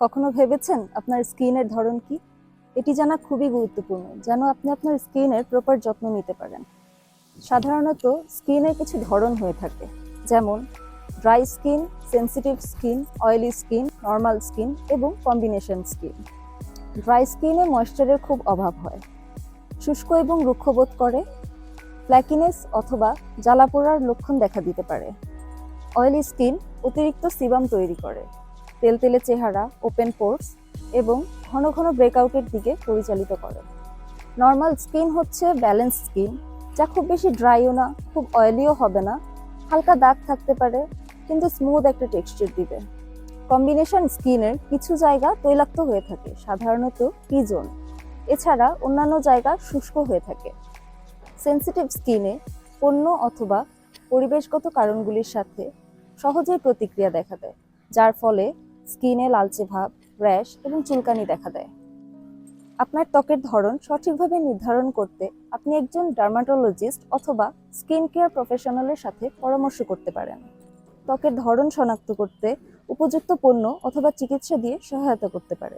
কখনো ভেবেছেন আপনার স্কিনের ধরন কি? এটি জানা খুবই গুরুত্বপূর্ণ যেন আপনি আপনার স্কিনের প্রপার যত্ন নিতে পারেন। সাধারণত স্কিনের কিছু ধরন হয়ে থাকে, যেমন dry skin, sensitive skin, oily skin, normal skin এবং কম্বিনেশন স্কিন। ড্রাই স্কিনে ময়েশ্চারের খুব অভাব হয়, শুষ্ক এবং রুক্ষ বোধ করে, ফ্ল্যাকিনেস অথবা জ্বালাপোড়ার লক্ষণ দেখা দিতে পারে। অয়েলি স্কিন অতিরিক্ত সিবাম তৈরি করে, তেলতেলে চেহারা, ওপেন পোরস এবং ঘন ঘন ব্রেকআউটের দিকে পরিচালিত করে। নর্মাল স্কিন হচ্ছে ব্যালেন্স স্কিন, যা খুব বেশি ড্রাইও না, খুব অয়েলিও হবে না, হালকা দাগ থাকতে পারে কিন্তু স্মুথ একটা টেক্সচার দিবে। কম্বিনেশন স্কিনের কিছু জায়গা তৈলাক্ত হয়ে থাকে, সাধারণত টি জোন। এছাড়া অন্যান্য জায়গা শুষ্ক হয়ে থাকে। সেনসিটিভ স্কিনে পণ্য অথবা পরিবেশগত কারণগুলির সাথে সহজেই প্রতিক্রিয়া দেখা দেয়, যার ফলে স্কিনে লালচে ভাব, র্যাশ এবং চুলকানি দেখা দেয়। আপনার ত্বকের ধরন সঠিকভাবে নির্ধারণ করতে আপনি একজন ডার্মাটোলজিস্ট অথবা স্কিন কেয়ার প্রফেশনালের সাথে পরামর্শ করতে পারেন। ত্বকের ধরন শনাক্ত করতে উপযুক্ত পণ্য অথবা চিকিৎসা দিয়ে সহায়তা করতে পারে।